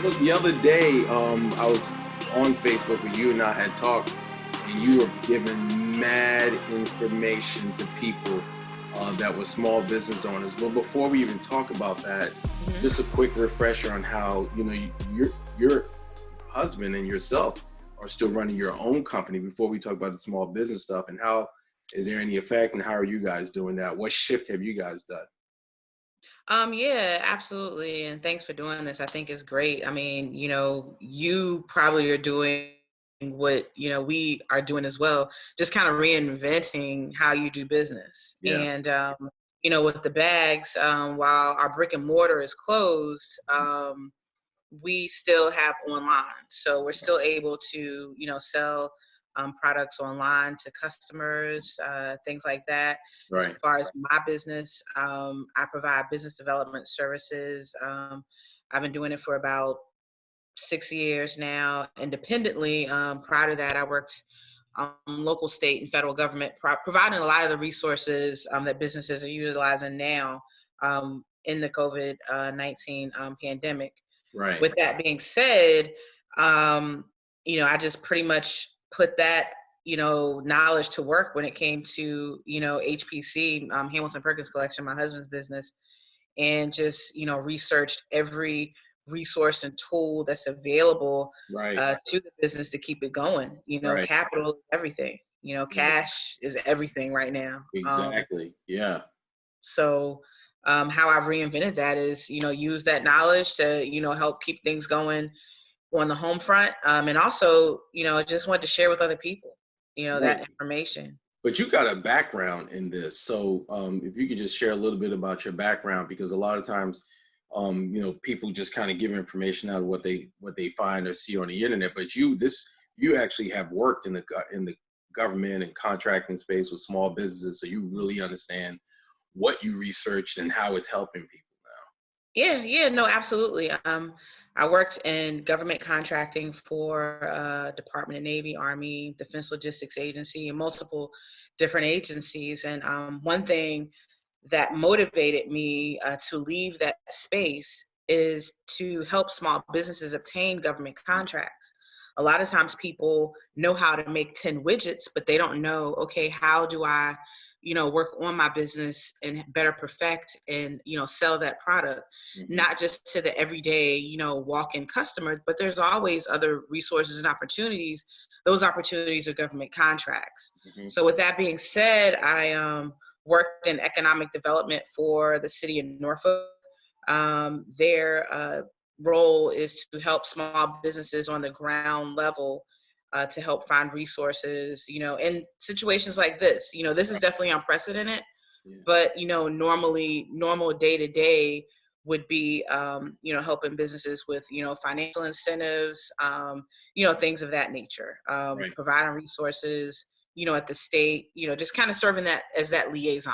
Look, the other day, I was on Facebook where you and I had talked, and you were giving mad information to people that were small business owners. But before we even talk about that, Mhm. just a quick refresher on how your husband and yourself are still running your own company. Before we talk about the small business stuff, and how is there any effect, and how are you guys doing that? What shift have you guys done? Yeah, absolutely. And thanks for doing this. I think it's great. I mean, you probably are doing what, we are doing as well, just kind of reinventing how you do business. Yeah. And with the bags, while our brick and mortar is closed, we still have online. So we're still able to, sell products online to customers, things like that. As Right. far as my business, I provide business development services. I've been doing it for about 6 years now, independently. Prior to that, I worked local, state, and federal government, providing a lot of the resources that businesses are utilizing now in the COVID-19 pandemic. Right. With that being said, um, I just pretty much put that, knowledge to work when it came to, HPC, Hamilton Perkins Collection, my husband's business, and just, researched every resource and tool that's available Right. to the business to keep it going. Right. Capital is everything. Right. Cash is everything right now. Exactly. Yeah. So how I've reinvented that is, use that knowledge to, help keep things going on the home front. And also, just wanted to share with other people, Right. that information. But you got a background in this, so if you could just share a little bit about your background, because a lot of times, people just kind of give information out of what they find or see on the internet. But you actually have worked in the government and contracting space with small businesses, so you really understand what you researched and how it's helping people Yeah, yeah, no, absolutely. I worked in government contracting for Department of Navy, Army, Defense Logistics Agency, and multiple different agencies. And one thing that motivated me to leave that space is to help small businesses obtain government contracts. A lot of times people know how to make 10 widgets, but they don't know, okay, how do I, work on my business and better perfect and, sell that product, now. not just to the everyday, walk-in customer, but there's always other resources and opportunities. Those opportunities are government contracts. Hmm. So with that being said, I worked in economic development for the city of Norfolk. Their role is to help small businesses on the ground level to help find resources, in situations like this. This is definitely unprecedented, Yeah. but, normally, normal day to day would be, helping businesses with, financial incentives, things of that nature, Right. providing resources, at the state, just kind of serving that as that liaison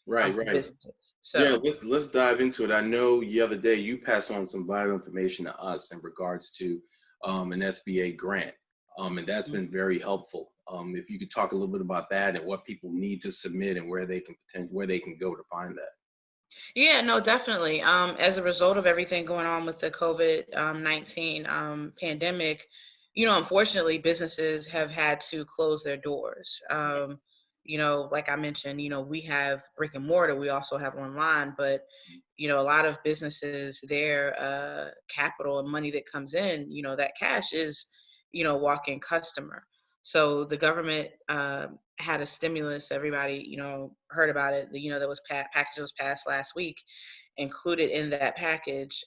Right. for Right. businesses. Yeah, So, let's dive into it. I know the other day you passed on some vital information to us in regards to an SBA grant, and that's been very helpful. If you could talk a little bit about that and what people need to submit and where they can go to find that. yeah, no, definitely. As a result of everything going on with the COVID-19 pandemic, unfortunately, businesses have had to close their doors. Like I mentioned, we have brick and mortar, we also have online, but a lot of businesses, their capital and money that comes in, that cash is, walk-in customer. So the government had a stimulus. Everybody, heard about it. That was package was passed last week. Included in that package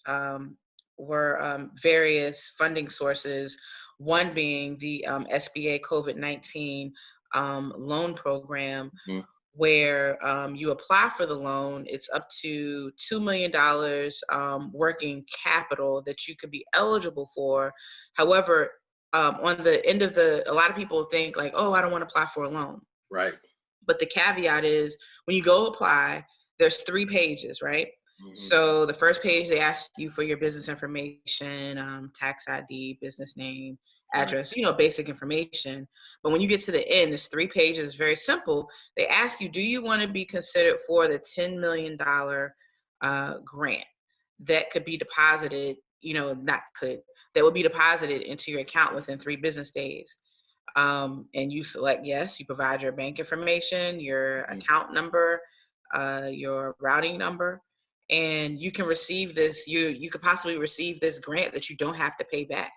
were various funding sources. One being the SBA COVID-19 loan program, Mhm. where you apply for the loan. It's up to $2 million working capital that you could be eligible for. However, on the end of a lot of people think like, oh, I don't want to apply for a loan. Right. But the caveat is when you go apply, there's 3 pages, right? Hmm. So the first page, they ask you for your business information, tax ID, business name, Right. address, basic information. But when you get to the end, there's 3 pages, very simple. They ask you, do you want to be considered for the $10 million grant that could be deposited that would be deposited into your account within 3 business days. And you select yes, you provide your bank information, your account number, your routing number, and you can receive this. You could possibly receive this grant that you don't have to pay back,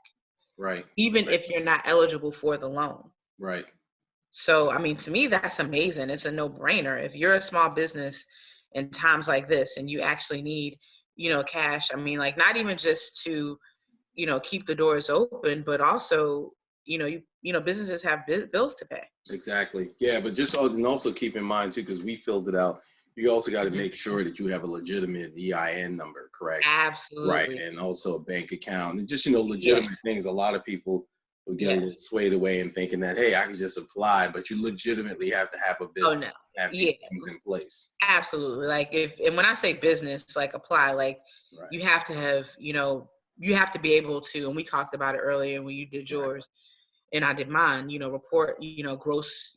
Right. even Right. if you're not eligible for the loan. Right. So, I mean, to me, that's amazing. It's a no-brainer. If you're a small business in times like this and you actually need, cash, I mean, like not even just to, keep the doors open, but also, businesses have bills to pay. Exactly. Yeah, but and also keep in mind too, because we filled it out. You also got to Mhm. make sure that you have a legitimate EIN number, correct? Right, Absolutely. and also a bank account, and just Yeah. legitimate things. A lot of people will get a little Yes. swayed away in thinking that, hey, I can just apply, but you legitimately have to have a Oh, business, no. have Yeah. these things in place. Absolutely. Like and when I say business, like apply, like Right. you have to have, you have to be able to, and we talked about it earlier when you did Right. yours and I did mine, report, gross,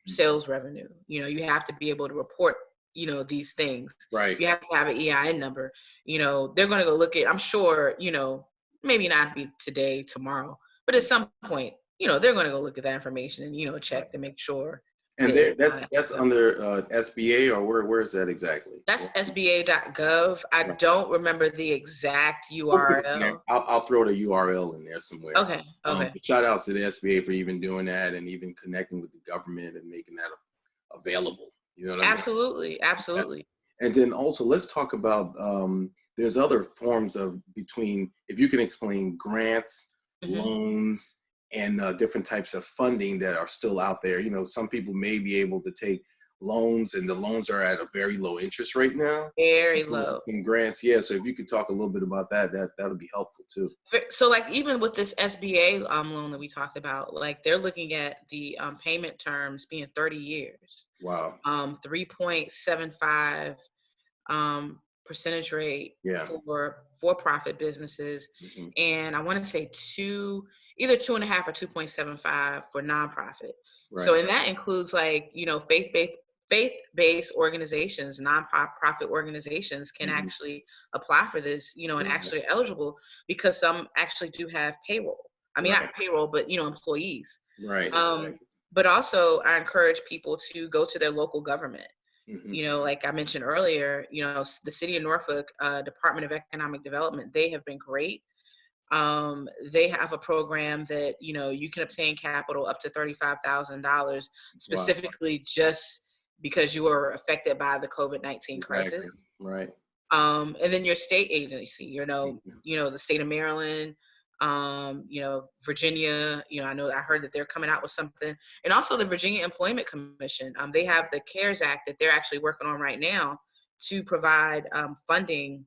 sales revenue. You have to be able to report, these things. Right. You have to have an EIN number. They're going to go look at, I'm sure, maybe not be today, tomorrow, but at some point, they're going to go look at that information and, Right. check to make sure And that there, you're that's under SBA, or where is that exactly? That's SBA.gov. I Right. don't remember the exact We'll put it in there. URL. I'll throw the URL in there somewhere. Okay. Okay. But shout outs to the SBA for even doing that and even connecting with the government and making that available. You know what I mean? Absolutely. Yeah. Absolutely. And then also let's talk about there's other forms of if you can explain grants, Hmm. loans, and different types of funding that are still out there. Some people may be able to take loans, and the loans are at a very low interest rate now. Very Those low. in grants, yeah. So if you could talk a little bit about that would be helpful too. So like even with this SBA loan that we talked about, like they're looking at the payment terms being 30 years, Wow. 3.75 percentage rate Yeah. for for-profit businesses, Hmm. and I want to say either 2.5 or 2.75 for nonprofit. So, Right. and that includes like faith-based organizations, nonprofit organizations can Hmm. actually apply for this, and Okay. actually eligible because some actually do have payroll. I mean, Right. not payroll, but Right. employees. Um, Exactly. but also, I encourage people to go to their local government. Hmm. Like I mentioned earlier, the city of Norfolk Department of Economic Development, they have been great. They have a program that, you can obtain capital up to $35,000 Wow. specifically just because you were affected by the COVID-19 Exactly. crisis. Right. And then your state agency, Mhm. the state of Maryland, Virginia, I heard that they're coming out with something, and also the Virginia Employment Commission. They have the CARES Act that they're actually working on right now to provide funding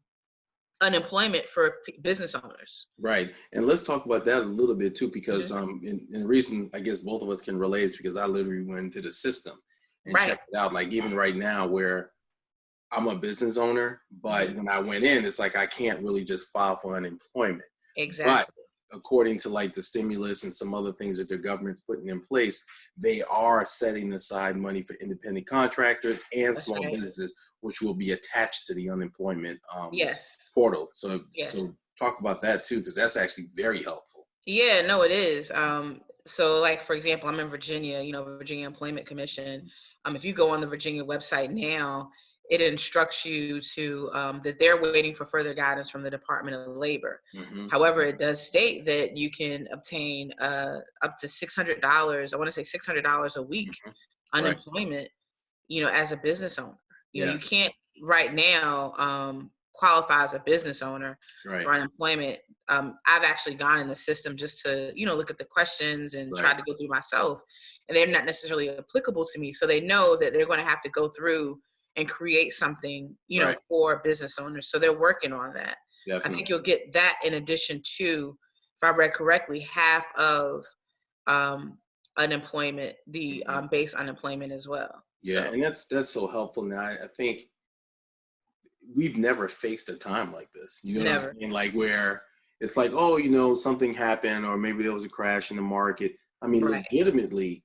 unemployment for business owners. Right. And let's talk about that a little bit too, because Hmm. and the reason I guess both of us can relate is because I literally went into the system and Right. checked it out. Like even right now where I'm a business owner, but Hmm. when I went in, it's like I can't really just file for unemployment. But Exactly. according to like the stimulus and some other things that the government's putting in place, they are setting aside money for independent contractors and That's small right. businesses, which will be attached to the unemployment Yes. portal. So, Yes. talk about that too, because that's actually very helpful. Yeah, no, it is. So like for example, I'm in Virginia, Virginia Employment Commission. If you go on the Virginia website now, it instructs you to that they're waiting for further guidance from the Department of Labor. Hmm. However, it does state that you can obtain up to $600. I want to say $600 a week Hmm. Right. unemployment, as a business owner. Yeah. You can't right now qualify as a business owner Right. for unemployment. I've actually gone in the system just to, look at the questions and try Right. to go through myself, and they're not necessarily applicable to me. So they know that they're going to have to go through and create something, Right. for business owners. So they're working on that. I think Definitely. you'll get that in addition to, if I read correctly, half of um, unemployment, the Hmm. base unemployment as well. Yeah, So and that's so helpful. Now, I think we've never faced a time like this. You know what I'm never. saying? Like where it's like, oh, something happened, or maybe there was a crash in the market. I mean, Right. legitimately,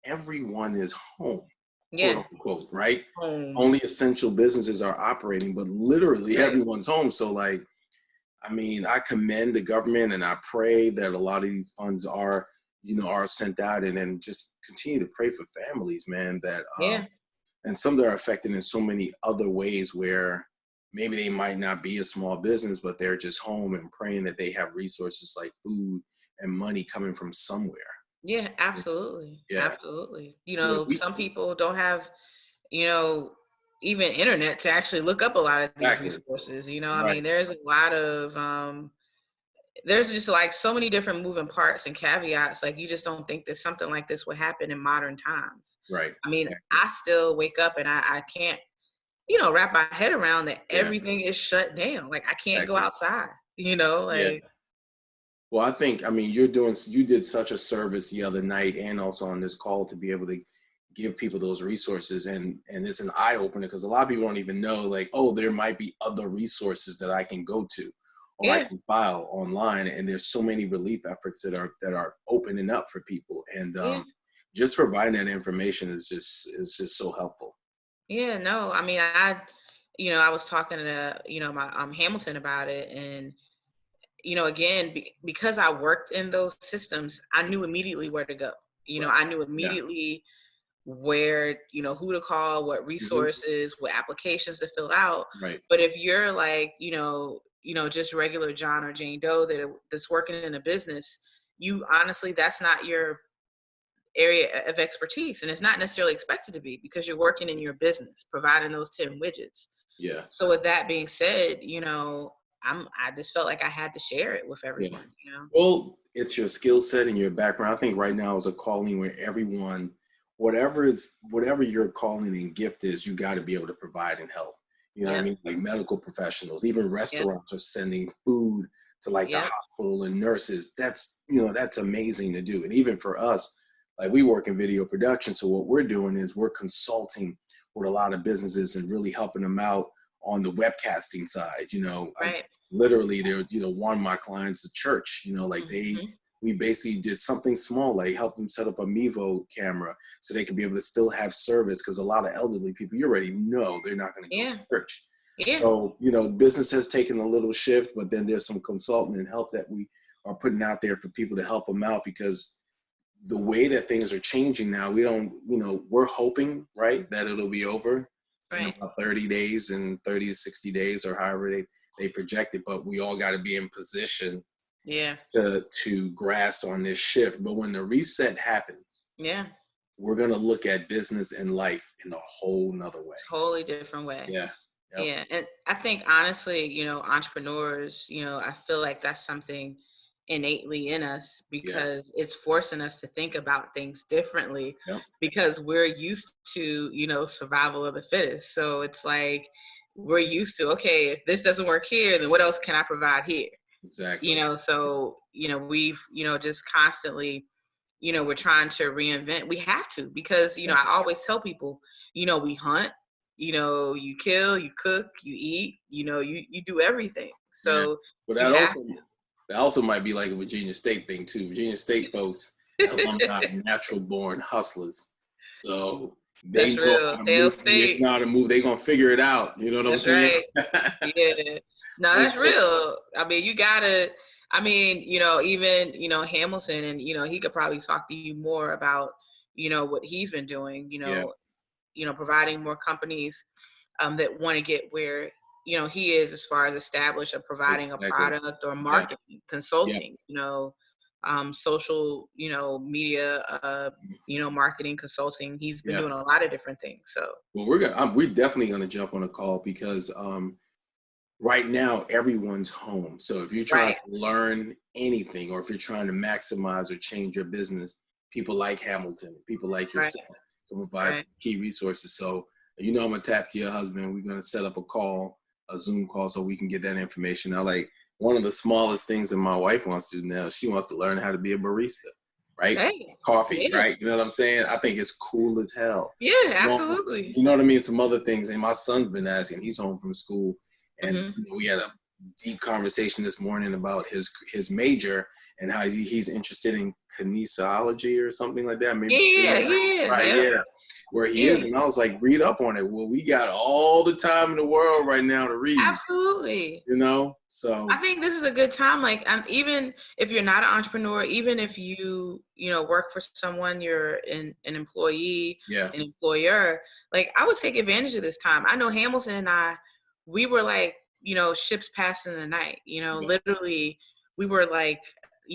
everyone is home, quote Yeah. unquote, right? Home. Only essential businesses are operating, but literally Right. everyone's home. So, like, I mean, I commend the government, and I pray that a lot of these funds are, are sent out, and then just continue to pray for families, man, that, Yeah. and some that are affected in so many other ways where maybe they might not be a small business, but they're just home and praying that they have resources like food and money coming from somewhere. Yeah, absolutely. Yeah. Absolutely. Yeah. Some people don't have, you know, even internet to actually look up a lot of these Exactly. resources. I Right. mean, there's a lot of there's just like so many different moving parts and caveats. Like you just don't think that something like this would happen in modern times. Right. I mean, Exactly. I still wake up and I can't, wrap my head around that Yeah. everything is shut down. Like I can't go Exactly. outside, Yeah. like Well, I mean, you did such a service the other night and also on this call to be able to give people those resources. And it's an eye opener because a lot of people don't even know, like, oh, there might be other resources that I can go to or I yeah, can file online. And there's so many relief efforts that are opening up for people. And yeah. just providing that information is just so helpful. Yeah, no, I mean, I was talking to, my Hamilton about it, and again, because I worked in those systems, I knew immediately where to go. Right. I knew Yeah. immediately where, who to call, what Hmm. resources, what applications to fill out. Right. But if you're like, just regular John or Jane Doe that's working in a business, you honestly, that's not your area of expertise, and it's not necessarily expected to be because you're working in your business providing those 10 widgets. Yeah. So with that being said, I just felt like I had to share it with Yeah. everyone. Well, it's your skill set and your background. I think right now is a calling where everyone, whatever your calling and gift is, you got to be able to provide and help. You know what I Yep. mean? Like medical professionals, even Yep. restaurants are sending food to like the Yep. hospital and nurses. That's amazing to do. And even for us, like we work in video production. So what we're doing is we're consulting with a lot of businesses and really helping them out on the webcasting side. Right. Literally there, one of my clients, a church, like Hmm. we basically did something small, like help them set up a Mevo camera so they could be able to still have service. Cause a lot of elderly people, you already know they're not going to go to Yeah. church. Yeah. So, business has taken a little shift, but then there's some consulting and help that we are putting out there for people to help them out because the way that things are changing now, we don't, we're hoping, right, that it'll be over in Right. about 30 days and 30 to 60 days or however they project it, but we all got to be in position Yeah. to grasp on this shift. But when the reset happens, Yeah. we're going to look at business and life in a whole nother way. Totally different way. Yeah. Yep. Yeah. And I think honestly, entrepreneurs, I feel like that's something innately in us Yeah. because it's forcing us to think about things differently Yep. because we're used to, survival of the fittest. So it's like we're used to, okay, if this doesn't work here, then what else can I provide here? Exactly. So, we've, just constantly, we're trying to reinvent. We have to because, Yeah. I always tell people, we hunt, you kill, you cook, you eat, you do everything. Yeah. So But you have that also might be like a Virginia State thing too. Virginia State folks, alumni, to. natural born hustlers. So That's real. Fail they state. know how to move, they gonna figure it out. You know what I'm That's saying? right. Yeah. No, And that's so, real. I mean, you gotta, even, Hamilton and, he could probably talk to you more about, what he's been doing, yeah, providing more companies that want to get where, he is as far as establish or providing a exactly. product or Yeah, marketing, yeah, consulting, social, media, marketing, consulting. He's been yeah. doing a lot of different things. So, Well, we're definitely gonna jump on a call because right now everyone's home. So if you're trying right, to learn anything or if you're trying to maximize or change your business, people like Hamilton, people like right, yourself can provide right. some key resources. So I'm gonna tap to your husband. We're gonna set up a call, a Zoom call, so we can get that information. Now, like one of the smallest things that my wife wants to do now, she wants to learn how to be a barista, right? Hey, Coffee, yeah, right? You know what I'm saying? I think it's cool as hell. yeah, You absolutely. know what I mean? Some other things. And my son's been asking. He's home from school, and Hmm. we had a deep conversation this morning about his major and how he's interested in kinesiology or something like that. Maybe saying Yeah, that yeah, right. yeah, Yeah. where he Yeah. is. And I was like, read up on it. Well, we got all the time in the world right now to read. Absolutely. You know, so I think this is a good time. Like, even if you're not an entrepreneur, even if you work for someone, you're an employee, yeah, an employer, like, I would take advantage of this time. I know Hamilton and I, we were like, ships passing in the night, yeah, literally we were like,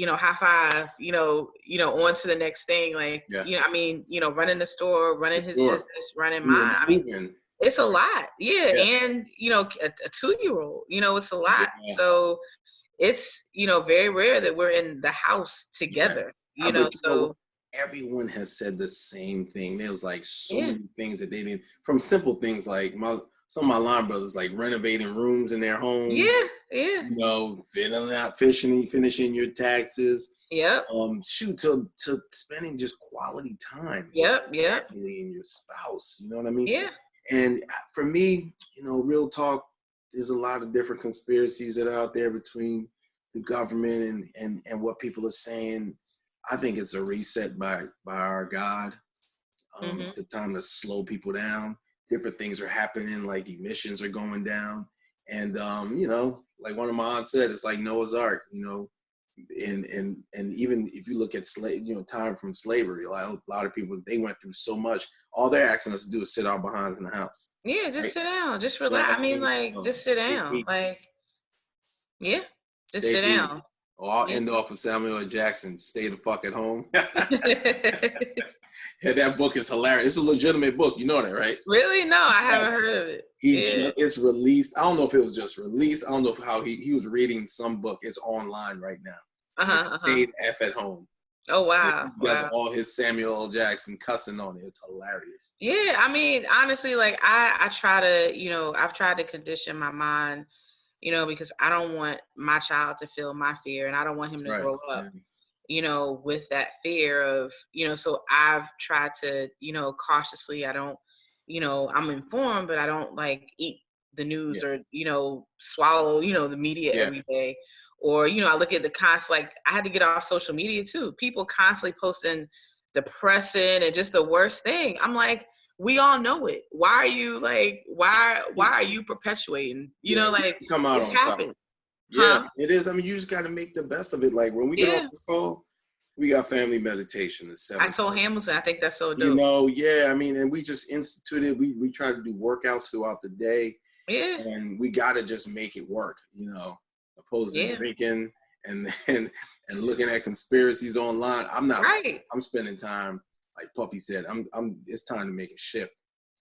high five, on to the next thing. Like, yeah. I mean, running the store, running his Sure. business, running We were mine. I mean, moving. it's a lot. Yeah. Yeah, And, a 2-year-old, it's a lot. yeah, So it's, very rare that we're in the house yeah. together, But you know what? so Everyone has said the same thing. There was like so yeah, many things that they did, from simple things like some of my line brothers like renovating rooms in their homes, yeah, yeah, you know, filling out, finishing your taxes, yep, shoot, to spending just quality time with yep, your yep, family and your spouse. You know what I mean? yeah, And for me, real talk, there's a lot of different conspiracies that are out there between the government and what people are saying. I think it's a reset by our God. hmm, It's a time to slow people down. Different things are happening, like emissions are going down. And like one of my aunts said, it's like Noah's Ark, and even if you look at time from slavery, a lot of people, they went through so much. All they're asking us to do is sit our behinds in the house, yeah. Just right? sit down, just You know relax. what I I mean, mean? like, So just sit they down, need like, yeah, just they sit need it. down. Or I'll Yeah. end off with Samuel L. Jackson, "Stay the fuck at home." Yeah, that book is hilarious. It's a legitimate book. You know that, right? Really? No, I Yes. haven't heard of it. Yeah. It's released. I don't know if it was just released. I don't know how he was reading some book. It's online right now. And Uh-huh, uh-huh. Stay the F at home. Oh, And wow, he does wow. all his Samuel L. Jackson cussing on it. It's hilarious. Yeah, I mean, honestly, like, I try to, I've tried to condition my mind, because I don't want my child to feel my fear, and I don't want him to Right. grow up, Yeah. with that fear of, so I've tried to, cautiously, I don't, I'm informed, but I don't like eat the news Yeah. or, swallow, the media Yeah. every day. Or, I look at the constant, like, I had to get off social media too. People constantly posting depressing and just the worst thing. I'm like, we all know it. Why are you like, why are you perpetuating? Yeah. Like, We come out it's on top. happened. Yeah, Huh? it is. I mean, you just got to make the best of it. Like when we get off Yeah. this call, we got family meditation at I 7. told Hamilton, I think that's so dope. Yeah, I mean, and we just instituted, we try to do workouts throughout the day, Yeah. and we got to just make it work, opposed to Yeah. drinking and looking at conspiracies online. Right. I'm spending time, like Puffy said, it's time to make a shift.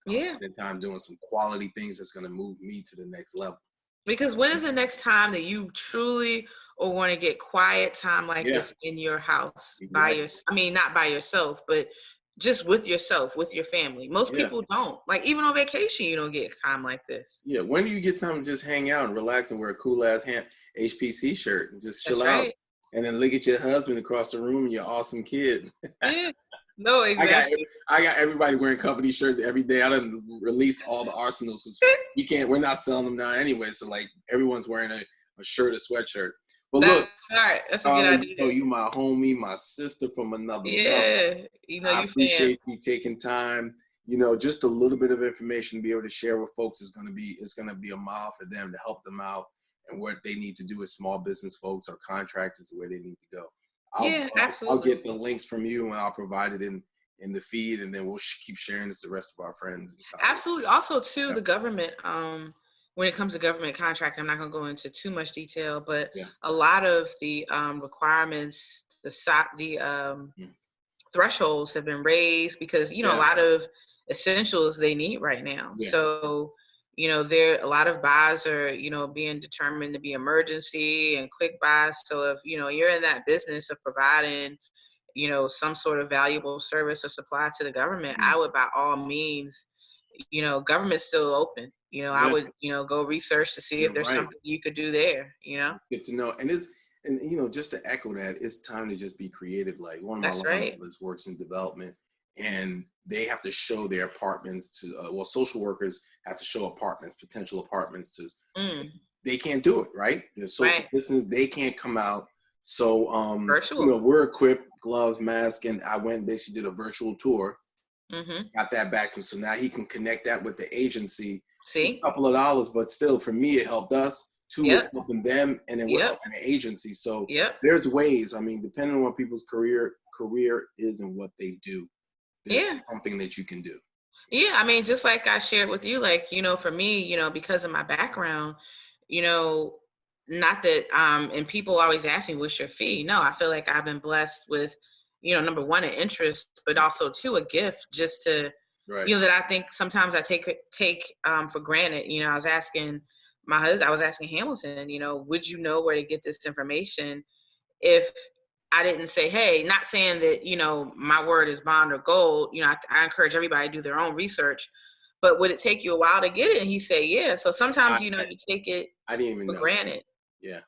I'm Yeah. spending time doing some quality things that's going to move me to the next level. Because when is the next time that you truly or want to get quiet time like Yeah, this in your house by exactly. your, I mean, not by yourself, but just with yourself, with your family. Most Yeah. people don't. Like, even on vacation, you don't get time like this. Yeah, when do you get time to just hang out and relax and wear a cool ass HPC shirt and just chill That's out, right. and then look at your husband across the room and your awesome kid? Yeah. No, I got exactly. I got everybody wearing company shirts every day. I done released all the arsenals because we're not selling them now anyway. So like everyone's wearing a shirt, a sweatshirt. But That's look, smart. That's a good Carla, idea. you my homie, my sister from another mother. Yeah. I You fam. appreciate you taking time. Just a little bit of information to be able to share with folks is going to be a mile for them to help them out and what they need to do as small business folks or contractors, where they need to go. Yeah, I'll absolutely. get the links from you and I'll provide it in the feed, and then we'll keep sharing this to the rest of our friends and colleagues. Absolutely. Also, too, Yeah, the government, when it comes to government contract, I'm not going to go into too much detail, but yeah, a lot of the requirements, the mm, thresholds have been raised because, a yeah, lot of essentials they need right now. yeah, So, there a lot of buys are, being determined to be emergency and quick buys. So if, you're in that business of providing, some sort of valuable service or supply to the government, mm, I would by all means, government's still open. I yeah. would, go research to see if You're there's right. something you could do there. Good to know. And just to echo that, it's time to just be creative. Like one of my That's line right. brothers works in development, and they have to show their apartments to social workers have to show potential apartments to. Mm, They can't do it, right? There's social right. distance. They can't come out. So Virtual. we're equipped, gloves, mask, and I went and basically did a virtual tour Mm-hmm. got that back to him. So now he can connect that with the agency. It's See? a couple of dollars, but still, for me, it helped us. Two, it's Yep. helping them, and then we're Yep. helping the agency. So Yep. there's ways. I mean, depending on what people's career is and what they do, there's Yeah. something that you can do. Yeah. I mean, just like I shared with you, like, for me, because of my background, you know, not that, and people always ask me, what's your fee? No, I feel like I've been blessed with, number one, an interest, but also two, a gift just to, Right. that I think sometimes I take for granted. I was asking my husband, I was asking Hamilton, would you know where to get this information if I didn't say, hey, not saying that, my word is bond or gold. I encourage everybody to do their own research, but would it take you a while to get it? And he said, yeah. So sometimes, you take it I didn't even for know. granted. Yeah.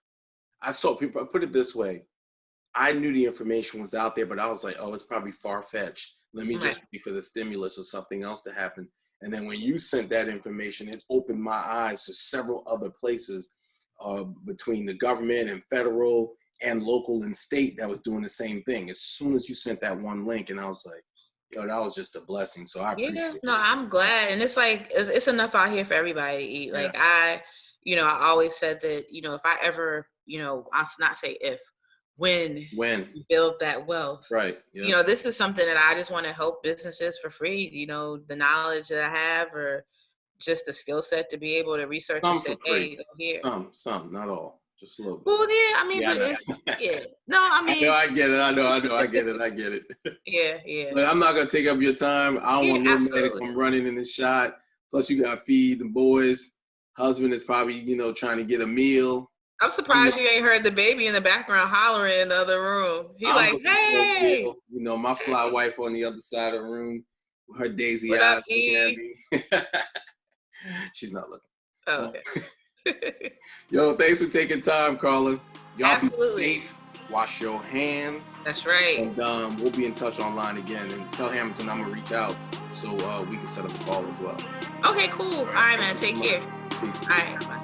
I saw people, I put it this way. I knew the information was out there, but I was like, oh, it's probably far-fetched. Let me just Right. wait for the stimulus or something else to happen. And then when you sent that information, it opened my eyes to several other places between the government and federal and local and state that was doing the same thing. As soon as you sent that one link, and I was like, yo, that was just a blessing. So I appreciate Yeah, it. no, I'm glad. And it's like, it's enough out here for everybody to eat. Yeah. Like I always said that, if I ever, I'll not say if, when you build that wealth, Right. Yeah. this is something that I just want to help businesses for free, the knowledge that I have, or just the skill set to be able to research and Some say, for free. hey, go here. Some, not all. Just a little bit. Well, yeah, I mean, Yeah, I but know. it's, yeah. No, I I know, mean, I get it. I know, I get it. I get it. yeah, yeah. But I'm not gonna take up your time. I don't Yeah, want little man to absolutely. come running in the shot. Plus, you gotta feed the boys. Husband is probably, trying to get a meal. I'm I'm, surprised you ain't heard the baby in the background hollering in the other room. He I'm like, looking for a hey, meal. My fly wife on the other side of the room, with her daisy what up, eyes looking at E? me. She's not looking. Oh, Well, okay. yo, thanks for taking time, Carla. Y'all be Absolutely. safe. Wash your hands. That's right. And we'll be in touch online again. And tell Hamilton I'm gonna reach out so we can set up a call as well. Okay, cool. All right, man. Take care. Peace. All right. Bye.